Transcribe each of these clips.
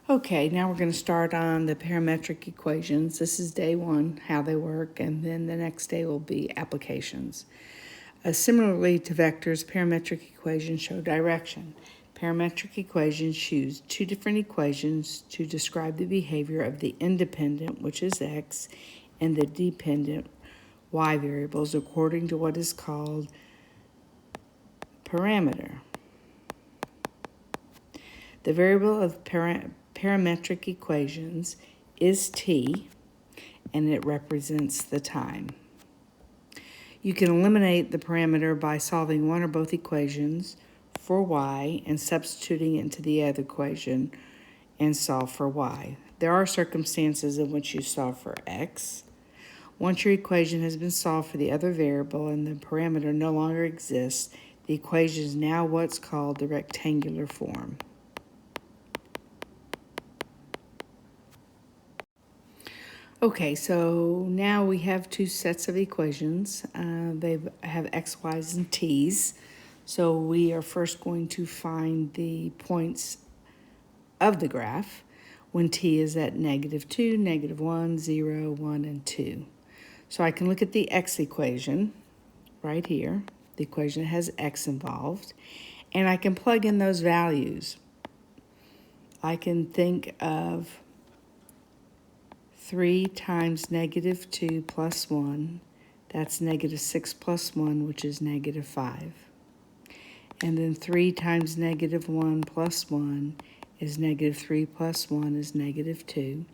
Okay, now we're going to start on the parametric equations. This is day one, how they work, and then the next day will be applications. Similarly to vectors, parametric equations show direction. Parametric equations choose two different equations to describe the behavior of the independent, which is x, and the dependent, y variables according to what is called parameter. The variable of parametric equations is t, and it represents the time. You can eliminate the parameter by solving one or both equations for y and substituting it into the other equation and solve for y. There are circumstances in which you solve for x. Once your equation has been solved for the other variable and the parameter no longer exists, the equation is now what's called the rectangular form. Okay, so now we have two sets of equations. They have x, y's, and t's. So we are first going to find the points of the graph when t is at -2, -1, 0, 1, and 2. So I can look at the x equation right here, the equation that has x involved, and I can plug in those values. I can think of 3 times -2 plus 1, that's -6 plus 1, which is -5. And then 3 times -1 plus 1 is -3 plus 1 is -2.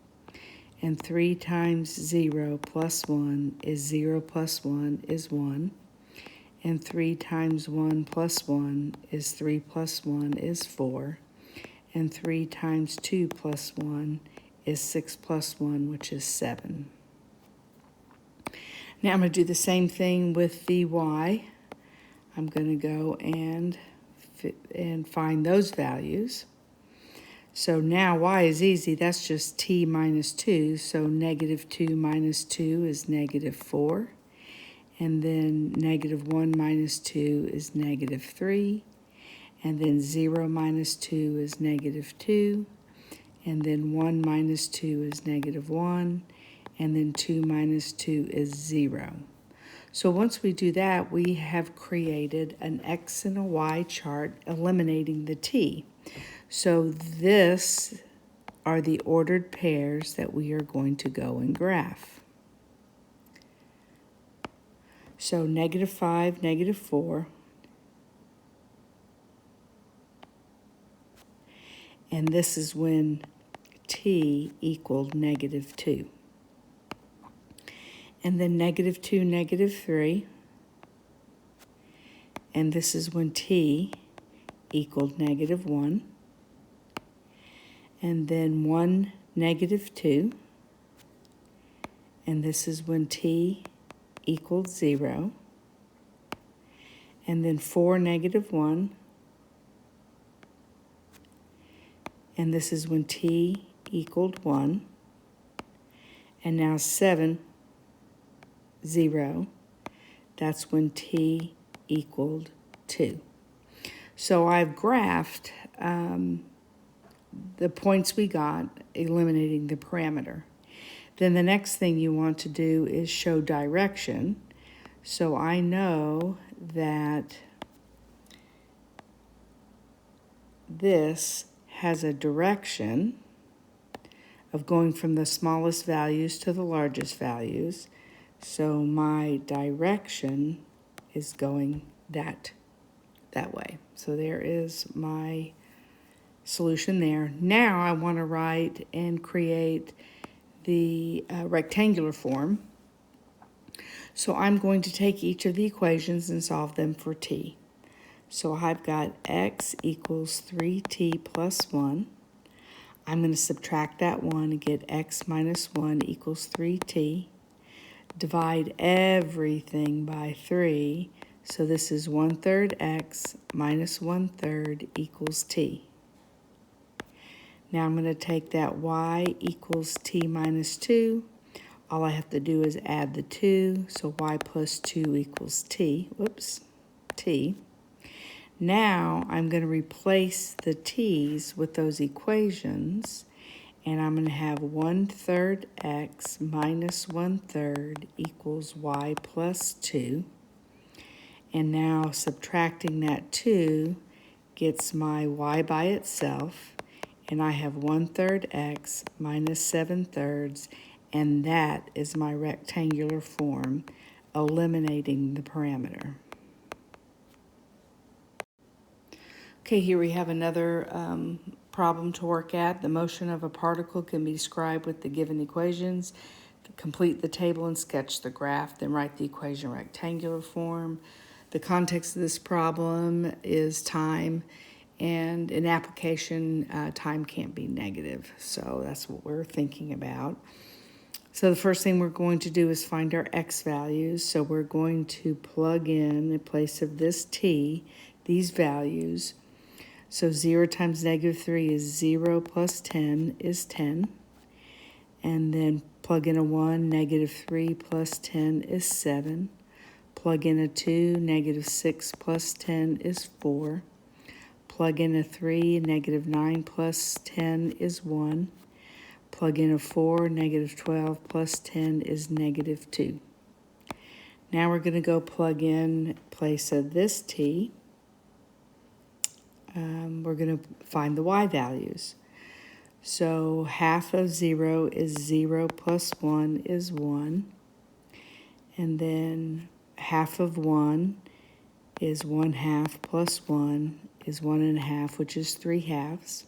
And 3 times 0 plus 1 is 0 plus 1 is 1. And 3 times 1 plus 1 is 3 plus 1 is 4. And 3 times 2 plus 1 is 6 plus 1, which is 7. Now I'm going to do the same thing with the y. I'm going to go and find those values. So now y is easy. That's just t minus 2. So -2 minus 2 is -4. And then -1 minus 2 is -3. And then 0 minus 2 is -2. And then 1 minus 2 is -1, and then 2 minus 2 is 0. So once we do that, we have created an x and a y chart eliminating the t. So this are the ordered pairs that we are going to go and graph. So -5, -4, and this is when t equaled -2. And then -2, -3. And this is when t equaled -1. And then 1, -2. And this is when t equaled 0. And then 4, -1. And this is when t equaled 1. And now 7, 0. That's when t equaled 2. So I've graphed the points we got, eliminating the parameter. Then the next thing you want to do is show direction. So I know that this has a direction of going from the smallest values to the largest values. So my direction is going that way. So there is my solution there. Now I want to write and create the rectangular form. So I'm going to take each of the equations and solve them for t. So I've got x equals 3t plus 1. I'm going to subtract that 1 and get x minus 1 equals 3t. Divide everything by 3. So this is 1/3 x minus 1/3 equals t. Now I'm going to take that y equals t minus 2. All I have to do is add the 2. So y plus 2 equals t. Whoops, t. Now I'm going to replace the t's with those equations, And I'm going to have 1/3 x minus 1/3 equals y plus 2. And now subtracting that 2 gets my y by itself. And I have 1/3 x minus 7/3, and that is my rectangular form, eliminating the parameter. Okay, here we have another problem to work at. The motion of a particle can be described with the given equations. Complete the table and sketch the graph, then write the equation in rectangular form. The context of this problem is time, and in application, time can't be negative. So that's what we're thinking about. So the first thing we're going to do is find our x values. So we're going to plug in place of this t, these values. So 0 times -3 is 0 plus 10 is 10. And then plug in a 1, -3 plus 10 is 7. Plug in a 2, -6 plus 10 is 4. Plug in a 3, -9 plus 10 is 1. Plug in a 4, -12 plus 10 is -2. Now we're going to go plug in place of this t. We're going to find the y values. So half of 0 is 0 plus 1 is 1. And then half of 1 is 1/2 plus 1 is 1.5, which is 3/2.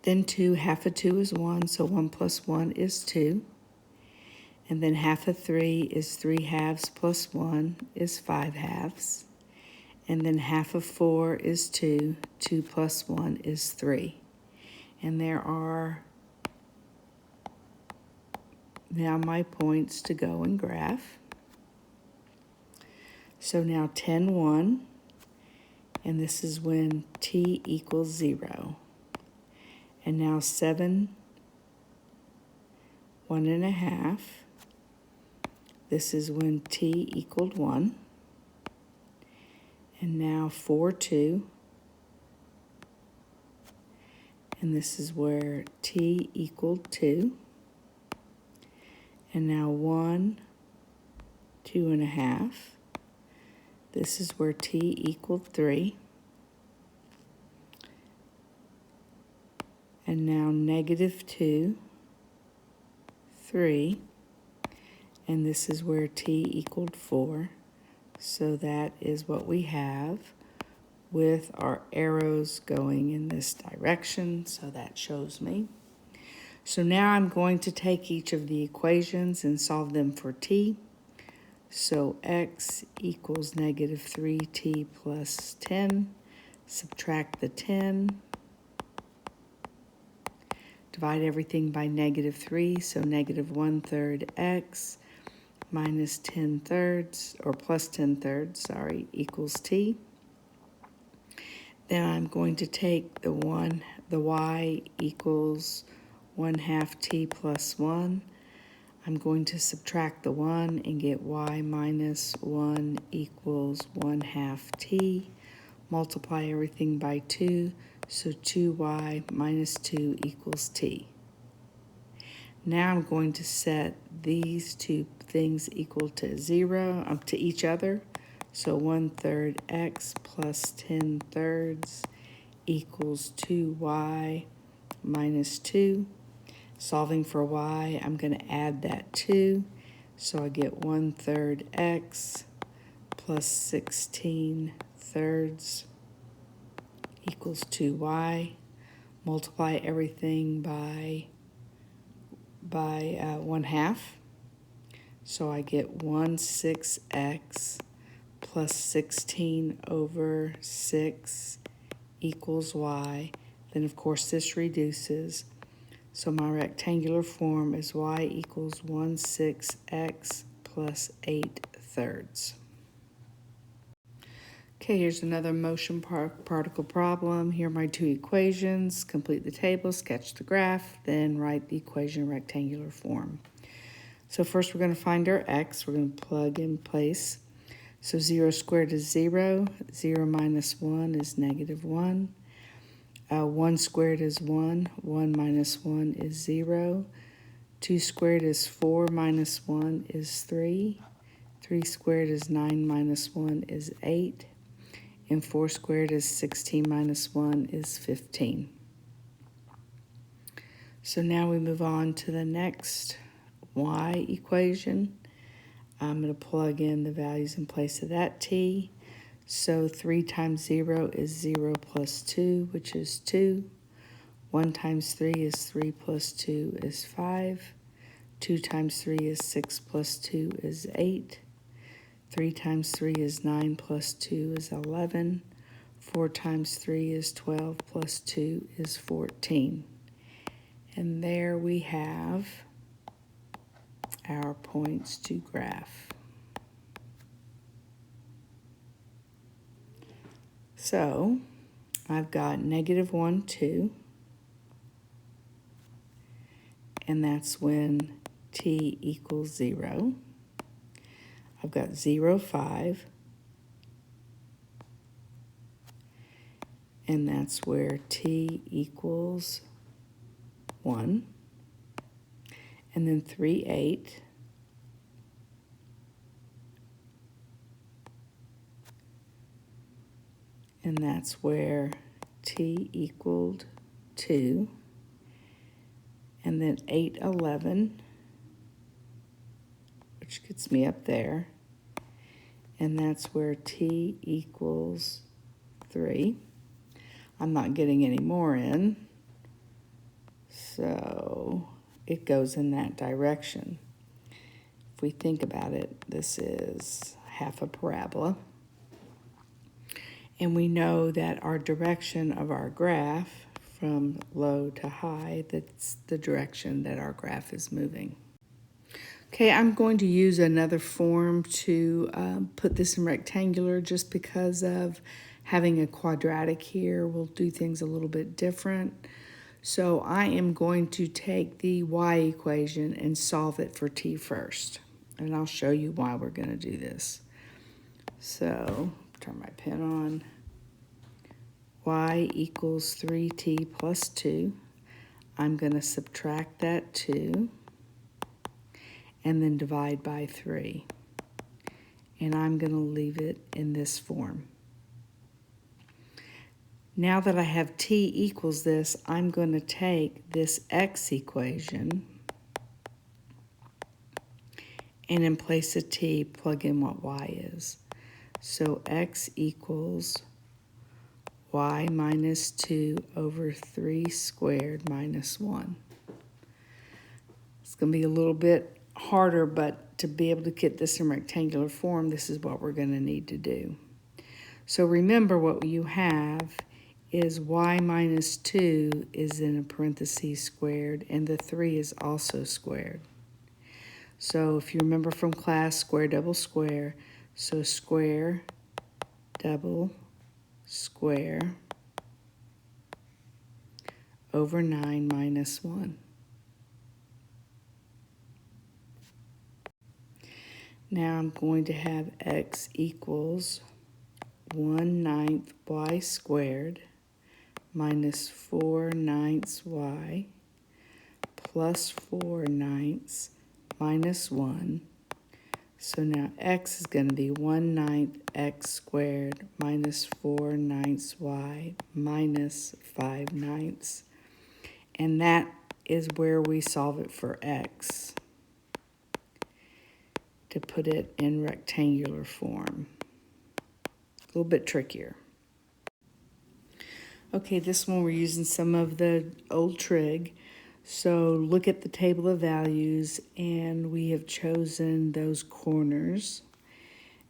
Then 2, half of 2 is 1, so 1 plus 1 is 2. And then half of 3 is 3/2 plus 1 is 5/2. And then half of 4 is 2. 2 plus 1 is 3. And there are now my points to go and graph. So now 10, 1. And this is when t equals 0. And now 7, 1.5. This is when t equaled 1. And now 4, 2. And this is where t equaled 2. And now 1, 2.5. This is where t equaled 3. And now -2, 3. And this is where t equaled 4. So that is what we have with our arrows going in this direction. So that shows me. So now I'm going to take each of the equations and solve them for t. So x equals -3t plus 10. Subtract the 10. Divide everything by -3, so -1/3 x minus 10/3, or plus 10/3, sorry, equals t. Then I'm going to take the y equals 1/2 t plus 1. I'm going to subtract the 1 and get y minus 1 equals 1/2 t. Multiply everything by 2, so 2y minus 2 equals t. Now I'm going to set these two things equal to 0, to each other. So 1/3 x plus 10/3 equals 2y minus 2. Solving for y, I'm going to add that 2. So I get 1/3 x plus 16/3 equals 2y. Multiply everything by 1/2. So I get 1/6x plus 16/6 equals y. Then of course this reduces. So my rectangular form is y equals 1/6x plus 8/3. Okay, here's another motion particle problem. Here are my two equations. Complete the table, sketch the graph, then write the equation in rectangular form. So first we're going to find our x. We're going to plug in place. So 0 squared is 0. 0 minus 1 is -1. 1 squared is 1. 1 minus 1 is 0. 2 squared is 4 minus 1 is 3. 3 squared is 9 minus 1 is 8. And 4 squared is 16 minus 1 is 15. So now we move on to the next y equation. I'm going to plug in the values in place of that t. So 3 times 0 is 0 plus 2, which is 2. 1 times 3 is 3 plus 2 is 5. 2 times 3 is 6 plus 2 is 8. 3 times 3 is 9 plus 2 is 11. 4 times 3 is 12 plus 2 is 14. And there we have our points to graph. So I've got -1, 2, and that's when t equals 0. I've got 0, 5, and that's where t equals 1. And then 3, 8. And that's where t equaled 2. And then 8, 11, which gets me up there. And that's where t equals 3. I'm not getting any more in, so it goes in that direction. If we think about it, this is half a parabola. And we know that our direction of our graph from low to high, that's the direction that our graph is moving. Okay, I'm going to use another form to put this in rectangular just because of having a quadratic here. We'll do things a little bit different. So I am going to take the y equation and solve it for t first. And I'll show you why we're going to do this. So turn my pen on. Y equals 3t plus 2. I'm going to subtract that 2 and then divide by 3. And I'm going to leave it in this form. Now that I have t equals this, I'm going to take this x equation and in place of t, plug in what y is. So x equals y minus 2 over 3 squared minus 1. It's going to be a little bit harder, but to be able to get this in rectangular form, this is what we're going to need to do. So remember what you have is y minus 2 is in a parentheses squared, and the 3 is also squared. So if you remember from class, square, double, square. So square, double, square over 9 minus 1. Now I'm going to have x equals 1/9 y squared minus 4/9 y plus 4/9 minus 1. So now x is going to be 1/9 x squared minus 4/9 y minus 5/9. And that is where we solve it for x to put it in rectangular form. A little bit trickier. Okay, this one we're using some of the old trig. So look at the table of values, and we have chosen those corners.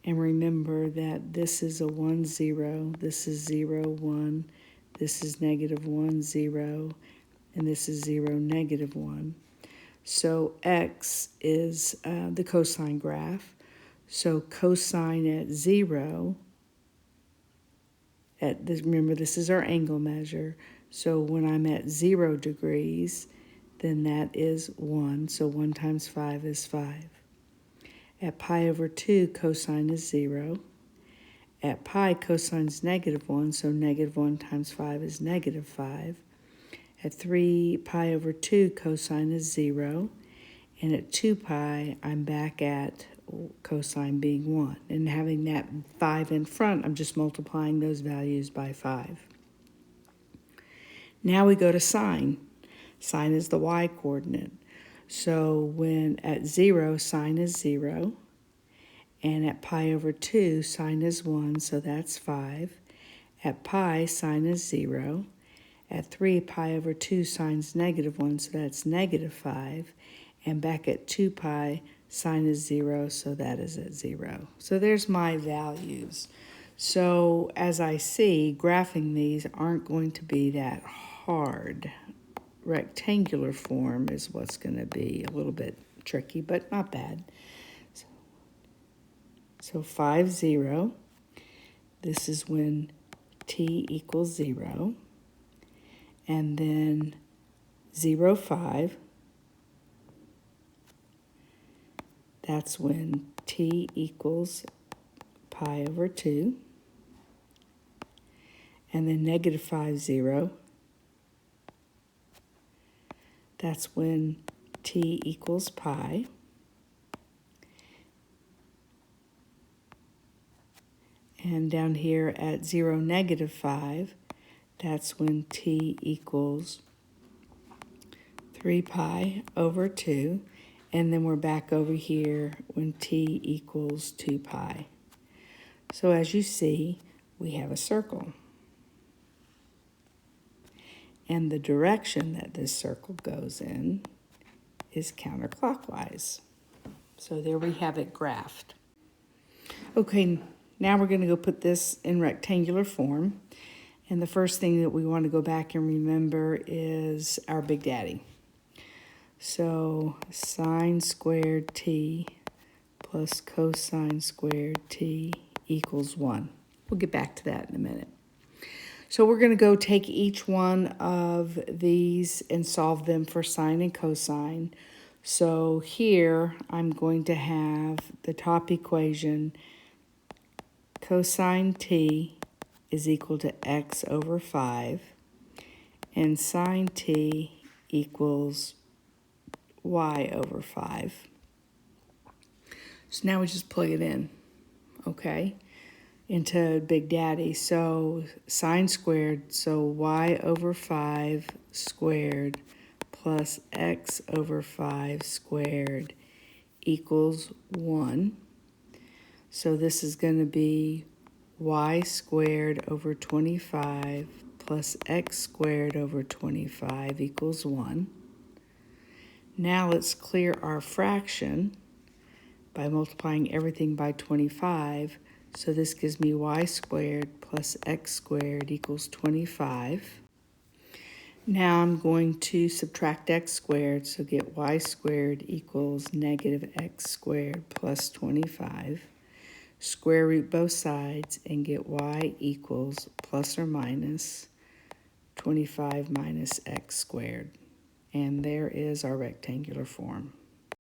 And remember that this is a 1, 0, this is 0, 1, this is -1, 0, and this is 0, -1. So x is the cosine graph. So cosine at 0, remember this is our angle measure. So when I'm at 0 degrees, then that is 1. So 1 times 5 is 5. At pi over 2, cosine is 0. At pi, cosine's -1, so -1 times 5 is -5. At 3 pi over 2, cosine is 0. And at 2 pi, I'm back at cosine being 1. And having that 5 in front, I'm just multiplying those values by 5. Now we go to sine. Sine is the y-coordinate. So when at 0, sine is 0. And at pi over 2, sine is 1, so that's 5. At pi, sine is 0. At 3, pi over 2, sine's -1, so that's -5. And back at 2 pi, sine is 0, so that is at 0. So there's my values. So as I see, graphing these aren't going to be that hard. Rectangular form is what's going to be a little bit tricky, but not bad. So 5, 0. This is when t equals 0. And then 0, 5. That's when t equals pi over 2. And then -5, 0. That's when t equals pi. And down here at 0, -5, that's when t equals 3 pi over 2. And then we're back over here when t equals 2 pi. So as you see, we have a circle. And the direction that this circle goes in is counterclockwise. So there we have it graphed. Okay, now we're going to go put this in rectangular form. And the first thing that we want to go back and remember is our Big Daddy. So sine squared t plus cosine squared t equals 1. We'll get back to that in a minute. So we're going to go take each one of these and solve them for sine and cosine. So here I'm going to have the top equation, cosine t is equal to x over 5, and sine t equals y over 5. So now we just plug it in, okay, into Big Daddy. So sine squared, so y over 5 squared plus x over 5 squared equals 1. So this is going to be y squared over 25 plus x squared over 25 equals 1. Now let's clear our fraction by multiplying everything by 25. So this gives me y squared plus x squared equals 25. Now I'm going to subtract x squared, so get y squared equals -x squared plus 25. Square root both sides and get y equals plus or minus 25 minus x squared. And there is our rectangular form.